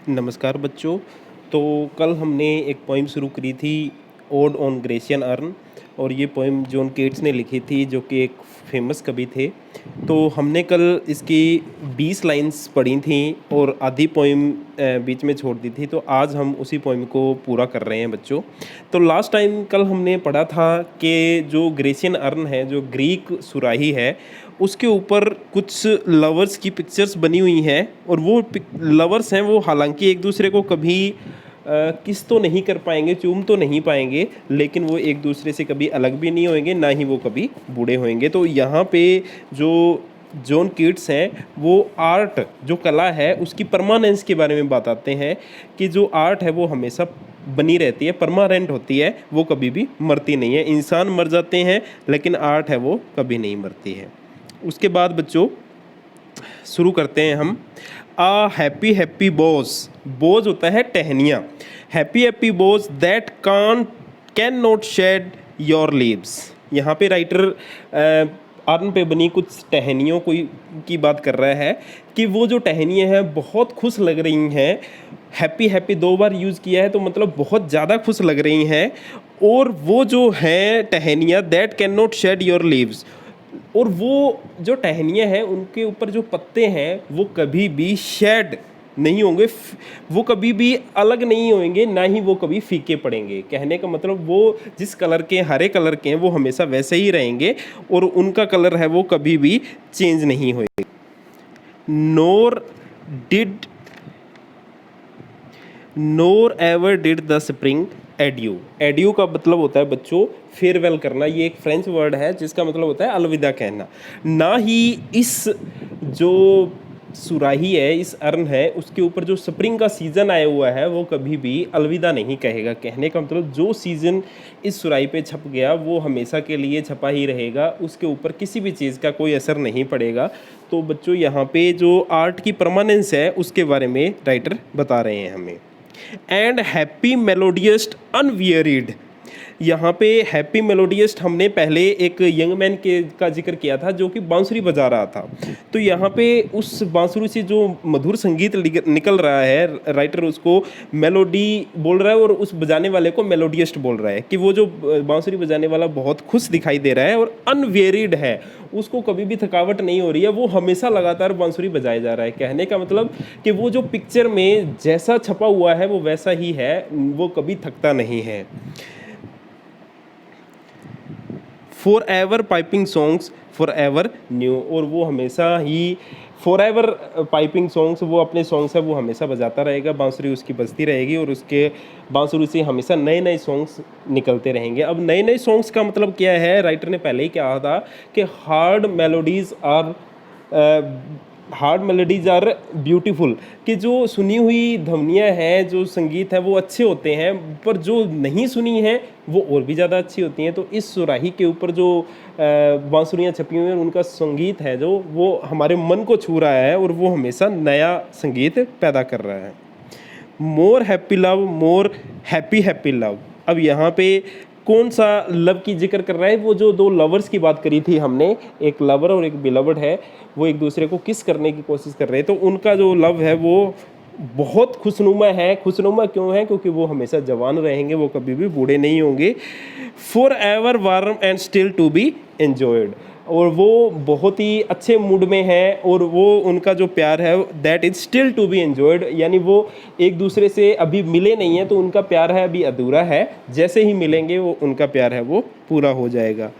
नमस्कार बच्चों। तो कल हमने एक पोइम शुरू करी थी, ओड ऑन ग्रेशियन अर्न। और ये पोइम जॉन केट्स ने लिखी थी, जो कि एक फेमस कवि थे। तो हमने कल इसकी 20 लाइंस पढ़ी थी और आधी पोइम बीच में छोड़ दी थी। तो आज हम उसी पोइम को पूरा कर रहे हैं बच्चों। तो लास्ट टाइम कल हमने पढ़ा था कि जो ग्रेशियन अर्न है, जो ग्रीक सुराही है, उसके ऊपर कुछ लवर्स की पिक्चर्स बनी हुई हैं। और वो लवर्स हैं, वो हालांकि एक दूसरे को कभी किस तो नहीं कर पाएंगे, चूम तो नहीं पाएंगे, लेकिन वो एक दूसरे से कभी अलग भी नहीं होंगे, ना ही वो कभी बूढ़े होंगे। तो यहाँ पे जो जॉन कीट्स हैं, वो आर्ट, जो कला है, उसकी परमानेंस के बारे में बताते हैं कि जो आर्ट है वो हमेशा बनी रहती है, परमानेंट होती है, वो कभी भी मरती नहीं है। इंसान मर जाते हैं, लेकिन आर्ट है वो कभी नहीं मरती है। उसके बाद बच्चों शुरू करते हैं हम। आ हैप्पी हैप्पी बोज, बोज होता है टहनियाँ। Happy happy boughs that can not shed your leaves. यहाँ पे राइटर अर्न पे बनी कुछ टहनियों की बात कर रहा है कि वो जो टहनियाँ हैं बहुत खुश लग रही हैं। हैप्पी हैप्पी 2 बार यूज़ किया है, तो मतलब बहुत ज़्यादा खुश लग रही हैं। और वो जो हैं टहनियाँ, that can not shed your leaves, और वो जो टहनियाँ हैं उनके ऊपर जो पत्ते हैं वो कभी भी शेड नहीं होंगे, वो कभी भी अलग नहीं होंगे, ना ही वो कभी फीके पड़ेंगे। कहने का मतलब वो जिस कलर के, हरे कलर के हैं, वो हमेशा वैसे ही रहेंगे और उनका कलर है वो कभी भी चेंज नहीं होएगा। Nor ever did the spring adieu. Adieu का मतलब होता है बच्चों फेयरवेल करना। ये एक फ्रेंच वर्ड है जिसका मतलब होता है अलविदा कहना। ना ही इस जो सुराही है, इस अर्न है, उसके ऊपर जो स्प्रिंग का सीज़न आया हुआ है वो कभी भी अलविदा नहीं कहेगा। कहने का मतलब जो सीज़न इस सुराही पे छप गया वो हमेशा के लिए छपा ही रहेगा, उसके ऊपर किसी भी चीज़ का कोई असर नहीं पड़ेगा। तो बच्चों यहाँ पे जो आर्ट की परमानेंस है उसके बारे में राइटर बता रहे हैं हमें। And happy melodist unwearied. यहाँ पे हैप्पी मेलोडियस्ट हमने पहले एक यंग मैन का जिक्र किया था जो कि बांसुरी बजा रहा था। तो यहाँ पे उस बांसुरी से जो मधुर संगीत निकल रहा है, राइटर उसको मेलोडी बोल रहा है और उस बजाने वाले को मेलोडियस्ट बोल रहा है कि वो जो बांसुरी बजाने वाला बहुत खुश दिखाई दे रहा है और अनवेरिड है, उसको कभी भी थकावट नहीं हो रही है, वो हमेशा लगातार बांसुरी बजाया जा रहा है। कहने का मतलब कि वो जो पिक्चर में जैसा छपा हुआ है वो वैसा ही है, वो कभी थकता नहीं है। For ever piping songs for ever new, और वो हमेशा ही फॉर एवर पाइपिंग सॉन्ग्स, वो अपने सॉन्ग्स है वो हमेशा बजाता रहेगा, बांसुरी उसकी बजती रहेगी और उसके बांसुरी से हमेशा नए नए सॉन्ग्स निकलते रहेंगे। अब नए नए सॉन्ग्स का मतलब क्या है, राइटर ने पहले ही कहा था कि हार्ड मेलोडीज़ आर ब्यूटीफुल, कि जो सुनी हुई ध्वनियाँ हैं, जो संगीत है वो अच्छे होते हैं, पर जो नहीं सुनी है वो और भी ज़्यादा अच्छी होती हैं। तो इस सुराही के ऊपर जो बांसुरियाँ छपी हुई हैं, उनका संगीत है जो वो हमारे मन को छू रहा है और वो हमेशा नया संगीत पैदा कर रहा है। More happy love, more happy happy love. अब यहाँ पे कौन सा लव की जिक्र कर रहा है, वो जो 2 लवर्स की बात करी थी हमने, एक लवर और एक बिलवर्ड है, वो एक दूसरे को किस करने की कोशिश कर रहे हैं। तो उनका जो लव है वो बहुत खुशनुमा है। खुशनुमा क्यों है? क्योंकि वो हमेशा जवान रहेंगे, वो कभी भी बूढ़े नहीं होंगे। For ever warm and still to be enjoyed, और वो बहुत ही अच्छे मूड में है और वो उनका जो प्यार है that is still to be enjoyed, यानी वो एक दूसरे से अभी मिले नहीं हैं तो उनका प्यार है अभी अधूरा है, जैसे ही मिलेंगे वो उनका प्यार है वो पूरा हो जाएगा।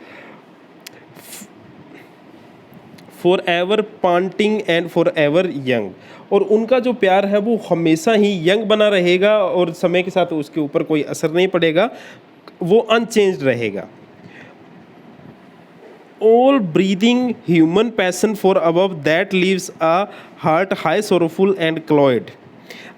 For ever panting and for ever young, और उनका जो प्यार है वो हमेशा ही यंग बना रहेगा और समय के साथ उसके ऊपर कोई असर नहीं पड़ेगा, वो अनचेंज्ड रहेगा। All breathing human passion for above that leaves a heart high sorrowful and cloyed।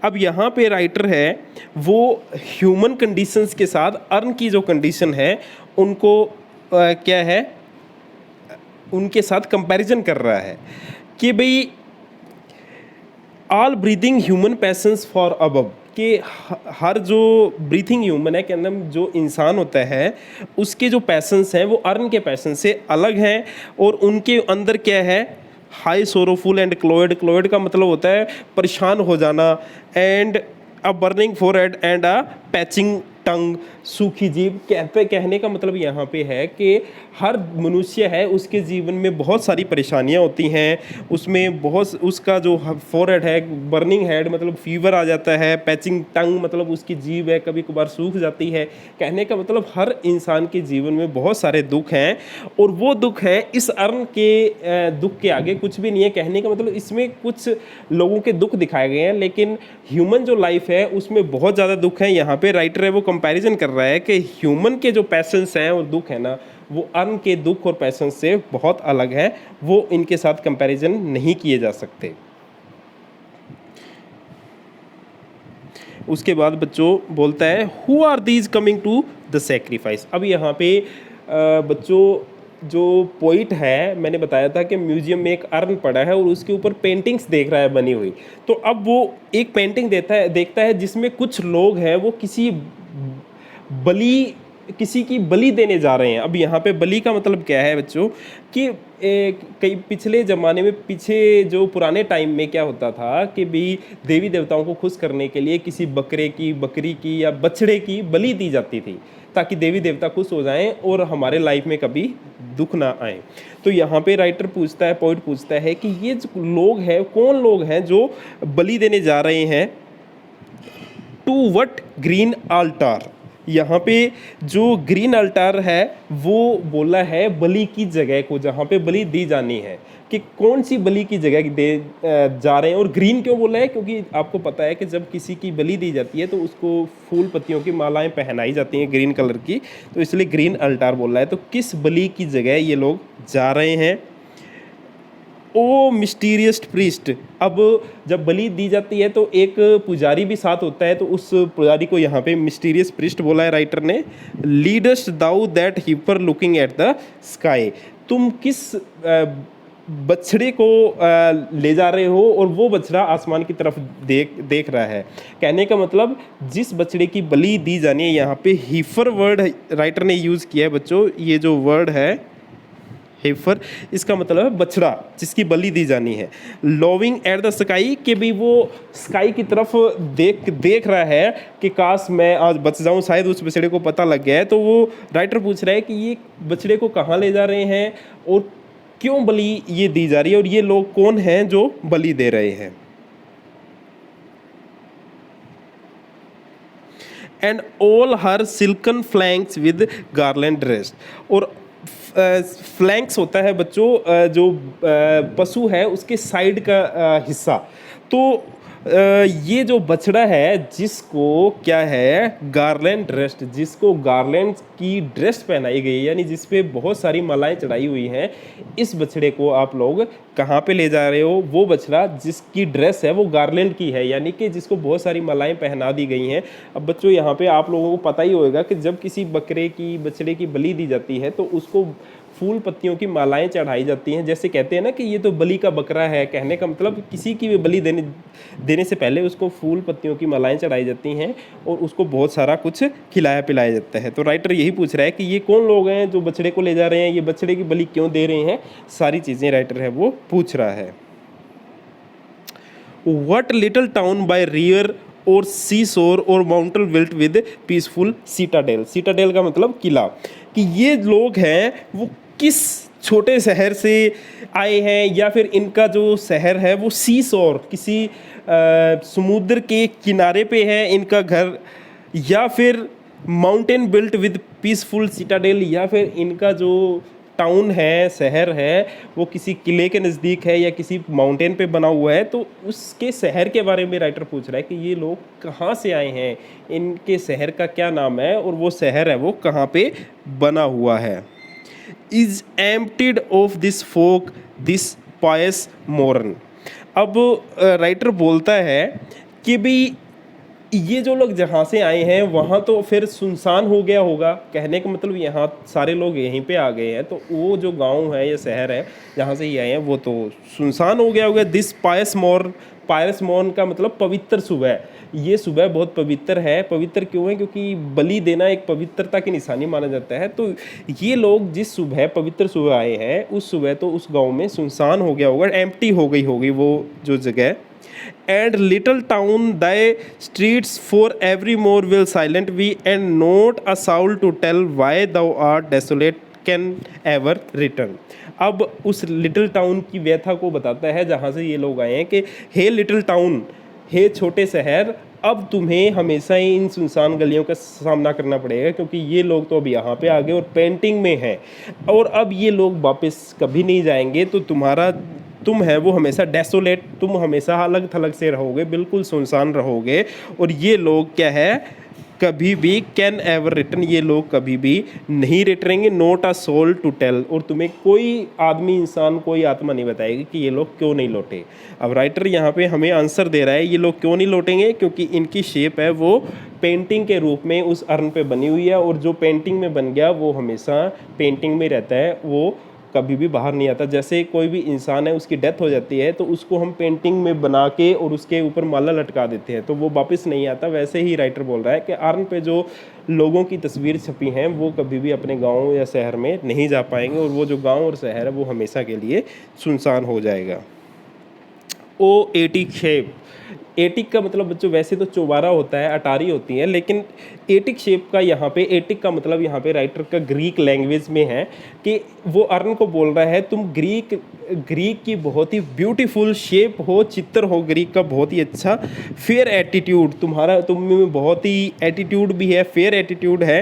अब यहाँ पे राइटर है वो ह्यूमन कंडीशंस के साथ अर्न की जो कंडीशन है उनको क्या है, उनके साथ कंपैरिजन कर रहा है कि भाई all breathing human patience for above, कि हर जो ब्रीथिंग ह्यूमन है के अंदर जो इंसान होता है उसके जो पैशंस हैं वो अर्न के पैशन से अलग हैं और उनके अंदर क्या है, high sorrowful and cloyed, cloyed का मतलब होता है परेशान हो जाना, and a burning forehead and a parching tongue, सूखी जीभ। कहने का मतलब यहाँ पे है कि हर मनुष्य है उसके जीवन में बहुत सारी परेशानियाँ होती हैं, उसमें बहुत उसका जो फोरहेड है, बर्निंग हेड मतलब फीवर आ जाता है, पैचिंग टंग मतलब उसकी जीभ है कभी कभार सूख जाती है। कहने का मतलब हर इंसान के जीवन में बहुत सारे दुख हैं, और वो दुख है इस अर्न के दुख के आगे कुछ भी नहीं है। कहने का मतलब इसमें कुछ लोगों के दुख दिखाए गए हैं, लेकिन ह्यूमन जो लाइफ है उसमें बहुत ज़्यादा दुख है। यहाँ पे राइटर है वो कंपैरिजन कर रहा है कि ह्यूमन के जो पैशंस हैं और दुख है ना, वो अर्न के दुख और पैशंस से बहुत अलग है, वो इनके साथ कंपैरिजन नहीं किए जा सकते। उसके बाद बच्चों बोलता है who are these coming to the sacrifice. अब यहाँ पे बच्चों जो पोइट है, मैंने बताया था कि म्यूजियम में एक अर्न पड़ा है और उसके ऊपर पेंटिंग्स देख रहा है बनी हुई। तो अब वो एक पेंटिंग देखता है जिसमें कुछ लोग हैं वो किसी की बलि देने जा रहे हैं। अब यहाँ पे बलि का मतलब क्या है बच्चों कि कई पिछले ज़माने में, पीछे जो पुराने टाइम में क्या होता था कि भी देवी देवताओं को खुश करने के लिए किसी बकरे की, बकरी की या बछड़े की बलि दी जाती थी, ताकि देवी देवता खुश हो जाएं और हमारे लाइफ में कभी दुख ना आए। तो यहाँ पे राइटर पूछता है, पोइट पूछता है कि ये जो लोग हैं, कौन लोग हैं जो बलि देने जा रहे हैं, टू वट ग्रीन अल्टार। यहाँ पे जो ग्रीन अल्टार है वो बोला है बलि की जगह को, जहाँ पे बलि दी जानी है, कि कौन सी बलि की जगह दे जा रहे हैं। और ग्रीन क्यों बोला है, क्योंकि आपको पता है कि जब किसी की बलि दी जाती है तो उसको फूल पत्तियों की मालाएं पहनाई जाती हैं ग्रीन कलर की, तो इसलिए ग्रीन अल्टार बोला है। तो किस बलि की जगह ये लोग जा रहे हैं। ओ मिस्टीरियस प्रीस्ट। अब जब बलि दी जाती है तो एक पुजारी भी साथ होता है, तो उस पुजारी को यहाँ पे मिस्टीरियस प्रीस्ट बोला है राइटर ने। Lead'st thou that heifer looking at the sky. तुम किस बछड़े को ले जा रहे हो और वो बछड़ा आसमान की तरफ देख रहा है। कहने का मतलब जिस बछड़े की बलि दी जानी है, यहाँ पे हीफर वर्ड राइटर ने यूज़ किया है बच्चों। ये जो वर्ड है हेफर, इसका मतलब है बछड़ा जिसकी बलि दी जानी है। लॉविंग एट द स्काई, कि भी वो स्काई की तरफ देख रहा है कि काश मैं आज बच जाऊं, शायद उस बछड़े को पता लग गया है। तो वो राइटर पूछ रहा है कि ये बछड़े को कहाँ ले जा रहे हैं और क्यों बलि ये दी जा रही है, और ये लोग कौन हैं जो बलि दे रहे हैं। And all her silken flanks with garland dressed. और फ्लैंक्स होता है बच्चों जो पशु है उसके साइड का हिस्सा। तो ये जो बछड़ा है जिसको क्या है, गार्लैंड ड्रेस्ड, जिसको गार्लैंड की ड्रेस पहनाई गई है, यानी जिस पे बहुत सारी मालाएं चढ़ाई हुई हैं, इस बछड़े को आप लोग कहाँ पे ले जा रहे हो। वो बछड़ा जिसकी ड्रेस है वो गार्लैंड की है, यानी कि जिसको बहुत सारी मालाएं पहना दी गई हैं। अब बच्चों यहाँ पे आप लोगों को पता ही होगा कि जब किसी बकरे की, बछड़े की बलि दी जाती है तो उसको फूल पत्तियों की मालाएं चढ़ाई जाती हैं। जैसे कहते हैं ना कि ये तो बलि का बकरा है, कहने का मतलब किसी की भी बलि देने से पहले उसको फूल पत्तियों की मालाएं चढ़ाई जाती हैं और उसको बहुत सारा कुछ खिलाया पिलाया जाता है। तो राइटर यही पूछ रहा है कि ये कौन लोग हैं जो बछड़े को ले जा रहे हैं, ये बछड़े की बलि क्यों दे रहे हैं, सारी चीज़ें राइटर है वो पूछ रहा है। What little town by river और सी शोर और mountain built with peaceful citadel. Citadel का मतलब किला। कि ये लोग हैं वो किस छोटे शहर से आए हैं, या फिर इनका जो शहर है वो सी शोर, किसी समुद्र के किनारे पे है इनका घर, या फिर mountain built with peaceful citadel, या फिर इनका जो टाउन है, शहर है, वो किसी किले के नज़दीक है या किसी माउंटेन पे बना हुआ है। तो उसके शहर के बारे में राइटर पूछ रहा है कि ये लोग कहाँ से आए हैं, इनके शहर का क्या नाम है और वो शहर है वो कहाँ पे बना हुआ है। Is emptied of this folk this pious morn. अब राइटर बोलता है कि भाई ये जो लोग जहाँ से आए हैं वहाँ तो फिर सुनसान हो गया होगा। कहने का मतलब यहाँ सारे लोग यहीं पे आ गए हैं, तो वो जो गांव है या शहर है जहाँ से ये आए हैं वो तो सुनसान हो गया होगा। दिस पायस पायरसमॉन का मतलब पवित्र सुबह। ये सुबह बहुत पवित्र है। पवित्र क्यों है? क्योंकि बलि देना एक पवित्रता की निशानी माना जाता है। तो ये लोग जिस सुबह पवित्र सुबह आए हैं, उस सुबह तो उस गांव में सुनसान हो गया होगा, एम्प्टी हो गई होगी वो जो जगह। And little town thy streets for evermore will silent be and not a soul to tell why thou art desolate can ever return. अब उस लिटिल टाउन की व्यथा को बताता है जहाँ से ये लोग आए हैं कि हे लिटिल टाउन, हे छोटे शहर, अब तुम्हें हमेशा ही इन सुनसान गलियों का सामना करना पड़ेगा, क्योंकि ये लोग तो अब यहाँ पे आ गए और पेंटिंग में हैं, और अब ये लोग वापस कभी नहीं जाएंगे। तो तुम है वो हमेशा डेसोलेट, तुम हमेशा अलग थलग से रहोगे, बिल्कुल सुनसान रहोगे। और ये लोग क्या है, कभी भी कैन एवर रिटर्न, ये लोग कभी भी नहीं रिटरेंगे। Not a soul to tell, और तुम्हें कोई आदमी, इंसान, कोई आत्मा नहीं बताएगी कि ये लोग क्यों नहीं लौटे। अब राइटर यहाँ पे हमें आंसर दे रहा है ये लोग क्यों नहीं लौटेंगे, क्योंकि इनकी शेप है वो पेंटिंग के रूप में उस अर्न पे बनी हुई है, और जो पेंटिंग में बन गया वो हमेशा पेंटिंग में रहता है, वो कभी भी बाहर नहीं आता। जैसे कोई भी इंसान है, उसकी डेथ हो जाती है तो उसको हम पेंटिंग में बना के और उसके ऊपर माला लटका देते हैं तो वो वापस नहीं आता। वैसे ही राइटर बोल रहा है कि अर्न पे जो लोगों की तस्वीर छपी हैं वो कभी भी अपने गांव या शहर में नहीं जा पाएंगे, और वो जो गांव और शहर है वो हमेशा के लिए सुनसान हो जाएगा। ओ एटिक शेप, एटिक का मतलब बच्चों वैसे तो चौबारा होता है, अटारी होती है, लेकिन एटिक शेप का यहाँ पे, एटिक का मतलब यहाँ पे राइटर का ग्रीक लैंग्वेज में है कि वो अर्न को बोल रहा है तुम ग्रीक की बहुत ही ब्यूटीफुल शेप हो, चित्र हो ग्रीक का बहुत ही अच्छा, फेयर एटीट्यूड, तुम में बहुत ही एटीट्यूड भी है, फेयर एटीट्यूड है,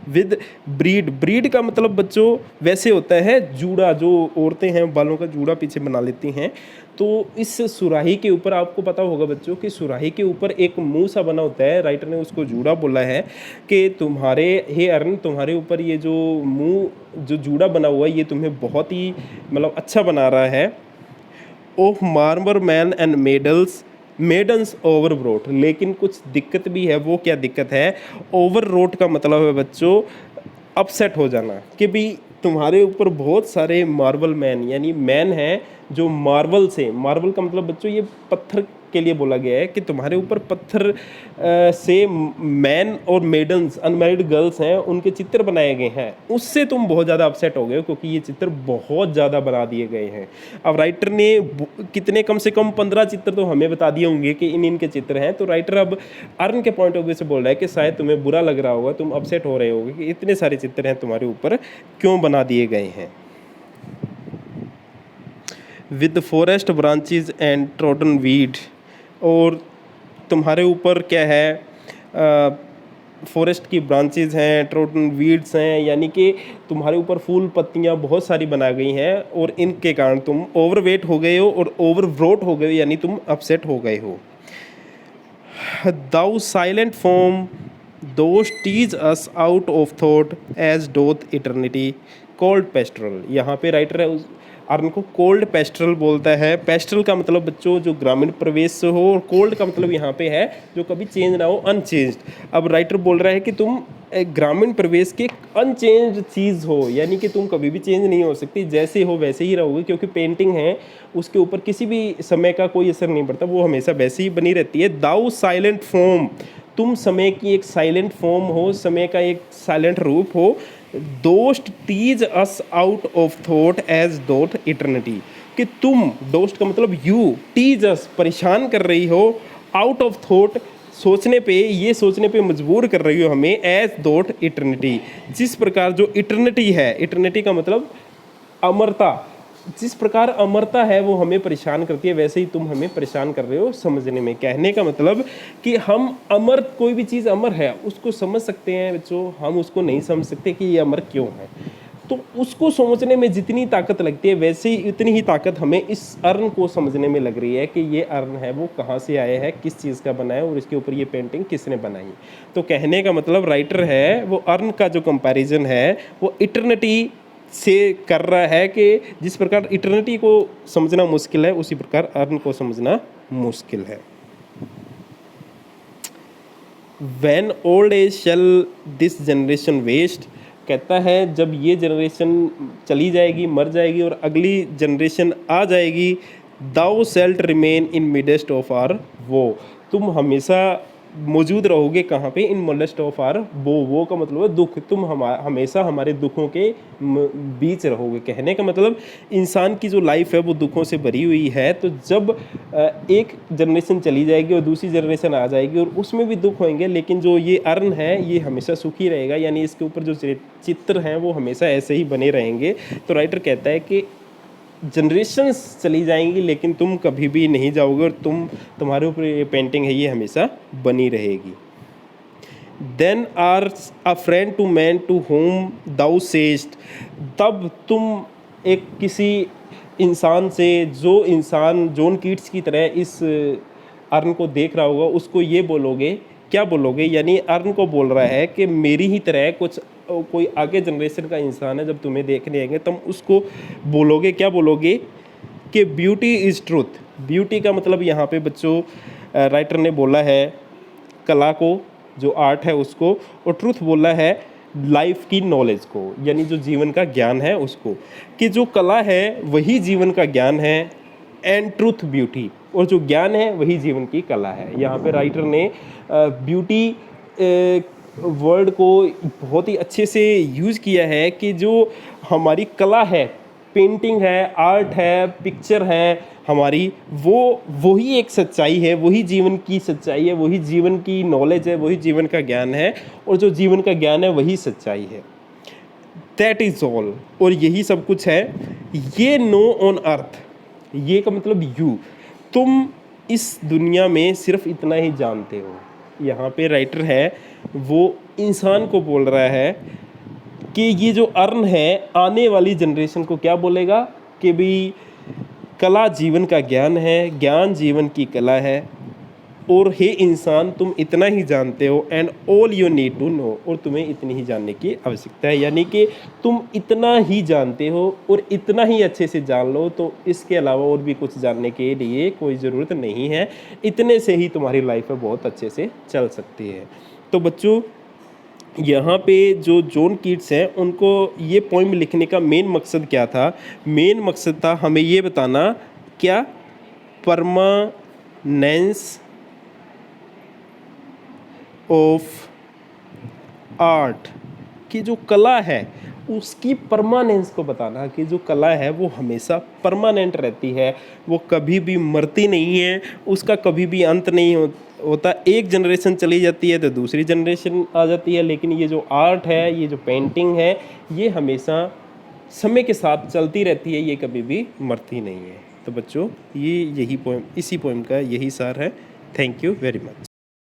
विद ब्रीड का मतलब बच्चों वैसे होता है जूड़ा, जो औरतें हैं बालों का जूड़ा पीछे बना लेती हैं। तो इस सुराही के ऊपर आपको पता होगा बच्चों कि सुराही के ऊपर एक मुंह सा बना होता है, राइटर ने उसको जूड़ा बोला है कि तुम्हारे हे अर्न, तुम्हारे ऊपर ये जो मुंह जो जूड़ा बना हुआ है ये तुम्हें बहुत ही मतलब अच्छा बना रहा है। Of marble men and maidens overwrought, लेकिन कुछ दिक्कत भी है। वो क्या दिक्कत है? ओवर रोट का मतलब है बच्चों अपसेट हो जाना, कि भी तुम्हारे ऊपर बहुत सारे मार्बल मैन, यानी मैन हैं जो मार्बल से, मार्बल का मतलब बच्चों ये पत्थर के लिए बोला गया है कि तुम्हारे ऊपर पत्थर से मैन और मेडन्स, अनमैरिड गर्ल्स हैं, उनके चित्र बनाए गए हैं, उससे तुम बहुत ज़्यादा अपसेट हो गए हो क्योंकि ये चित्र बहुत ज़्यादा बना दिए गए हैं। अब राइटर ने कितने, कम से कम 15 चित्र तो हमें बता दिए होंगे कि इनके चित्र हैं। तो राइटर अब अर्न के पॉइंट ऑफ व्यू से बोल रहा है कि शायद तुम्हें बुरा लग रहा होगा, तुम अपसेट हो रहे होगे कि इतने सारे चित्र हैं तुम्हारे ऊपर, क्यों बना दिए गए हैं। With forest branches and trodden weed, और तुम्हारे ऊपर क्या है, फॉरेस्ट की ब्रांचेज हैं, ट्रोडन वीड्स हैं, यानी कि तुम्हारे ऊपर फूल पत्तियां बहुत सारी बना गई हैं, और इनके कारण तुम ओवरवेट हो गए हो और ओवरव्रोट हो गए हो, यानी तुम अपसेट हो गए हो। Thou silent form dost tease us out of thought as doth eternity cold pastoral. यहाँ पे राइटर है अर्न को कोल्ड पेस्ट्रल बोलता है। पेस्ट्रल का मतलब बच्चों जो ग्रामीण प्रवेश से हो, और कोल्ड का मतलब यहाँ पे है जो कभी चेंज ना हो, अनचेंज्ड। अब राइटर बोल रहा है कि तुम एक ग्रामीण प्रवेश के अनचेंज्ड चीज़ हो, यानी कि तुम कभी भी चेंज नहीं हो सकती, जैसे हो वैसे ही रहोगे, क्योंकि पेंटिंग है उसके ऊपर किसी भी समय का कोई असर नहीं पड़ता, वो हमेशा वैसे ही बनी रहती है। दाउ साइलेंट फॉर्म, तुम समय की एक साइलेंट फॉर्म हो, समय का एक साइलेंट रूप हो। Dost tease us out of thought as doth eternity, कि तुम, डोस्ट का मतलब यू, टीज अस परेशान कर रही हो, आउट ऑफ थॉट सोचने पे, ये सोचने पे मजबूर कर रही हो हमें, एज डोट इटर्निटी, जिस प्रकार जो इटर्निटी है, इटर्निटी का मतलब अमरता, जिस प्रकार अमरता है वो हमें परेशान करती है, वैसे ही तुम हमें परेशान कर रहे हो समझने में। कहने का मतलब कि हम अमर, कोई भी चीज़ अमर है उसको समझ सकते हैं बच्चों, हम उसको नहीं समझ सकते कि ये अमर क्यों है। तो उसको समझने में जितनी ताकत लगती है वैसे ही उतनी ही ताकत हमें इस अर्न को समझने में लग रही है कि ये अर्न है वो कहाँ से आया है, किस चीज़ का बना है, और इसके ऊपर ये पेंटिंग किसने बनाई। तो कहने का मतलब राइटर है वो अर्न का जो कंपैरिजन है वो इटर्निटी से कर रहा है कि जिस प्रकार इटर्निटी को समझना मुश्किल है उसी प्रकार अर्न को समझना मुश्किल है। When old age shall this generation waste, कहता है जब ये जनरेशन चली जाएगी, मर जाएगी और अगली जनरेशन आ जाएगी, thou shalt remain in midst of other woe, तुम हमेशा मौजूद रहोगे कहाँ पे, इन मिडेस्ट ऑफ आर वो का मतलब है दुख, तुम हमेशा हमारे दुखों के बीच रहोगे। कहने का मतलब इंसान की जो लाइफ है वो दुखों से भरी हुई है, तो जब एक जनरेशन चली जाएगी और दूसरी जनरेशन आ जाएगी और उसमें भी दुख होंगे, लेकिन जो ये अर्न है ये हमेशा सुखी रहेगा, यानी इसके ऊपर जो चित्र हैं वो हमेशा ऐसे ही बने रहेंगे। तो राइटर कहता है कि जनरेशन्स चली जाएंगी लेकिन तुम कभी भी नहीं जाओगे और तुम्हारे ऊपर ये पेंटिंग है ये हमेशा बनी रहेगी। Than ours a friend to man to whom thou say'st, तब तुम एक किसी इंसान से, जो इंसान जॉन कीट्स की तरह इस अर्न को देख रहा होगा, उसको ये बोलोगे, क्या बोलोगे, यानी अर्न को बोल रहा है कि मेरी ही तरह कोई आगे जनरेशन का इंसान है, जब तुम्हें देखने आएंगे तुम उसको बोलोगे, क्या बोलोगे कि ब्यूटी इज़ ट्रूथ। ब्यूटी का मतलब यहाँ पे बच्चों राइटर ने बोला है कला को, जो आर्ट है उसको, और ट्रूथ बोला है लाइफ की नॉलेज को, यानी जो जीवन का ज्ञान है उसको, कि जो कला है वही जीवन का ज्ञान है, एंड ट्रूथ ब्यूटी, और जो ज्ञान है वही जीवन की कला है। यहाँ पे राइटर ने ब्यूटी वर्ड को बहुत ही अच्छे से यूज़ किया है कि जो हमारी कला है, पेंटिंग है, आर्ट है, पिक्चर है हमारी, वही एक सच्चाई है, वही जीवन की सच्चाई है, वही जीवन की नॉलेज है, वही जीवन का ज्ञान है, और जो जीवन का ज्ञान है वही सच्चाई है। दैट इज़ ऑल, और यही सब कुछ है। ये नो ऑन अर्थ, ये का मतलब यू, तुम इस दुनिया में सिर्फ इतना ही जानते हो। यहाँ पे राइटर है वो इंसान को बोल रहा है कि ये जो अर्न है आने वाली जनरेशन को क्या बोलेगा कि भाई कला जीवन का ज्ञान है, ज्ञान जीवन की कला है, और हे इंसान तुम इतना ही जानते हो, and all you need to know, और तुम्हें इतनी ही जानने की आवश्यकता है, यानी कि तुम इतना ही जानते हो और इतना ही अच्छे से जान लो, तो इसके अलावा और भी कुछ जानने के लिए कोई ज़रूरत नहीं है, इतने से ही तुम्हारी लाइफ है बहुत अच्छे से चल सकती है। तो बच्चों यहाँ पे जो जॉन कीट्स हैं उनको ये पोइम लिखने का मेन मकसद क्या था? मेन मकसद था हमें ये बताना, क्या परमानेंस ऑफ आर्ट, की जो कला है उसकी परमानेंस को बताना, कि जो कला है वो हमेशा परमानेंट रहती है, वो कभी भी मरती नहीं है, उसका कभी भी अंत नहीं होता। एक जनरेशन चली जाती है तो दूसरी जनरेशन आ जाती है, लेकिन ये जो आर्ट है, ये जो पेंटिंग है, ये हमेशा समय के साथ चलती रहती है, ये कभी भी मरती नहीं है। तो बच्चों यही पोएम, इसी पोएम का यही सार है। Thank you very much.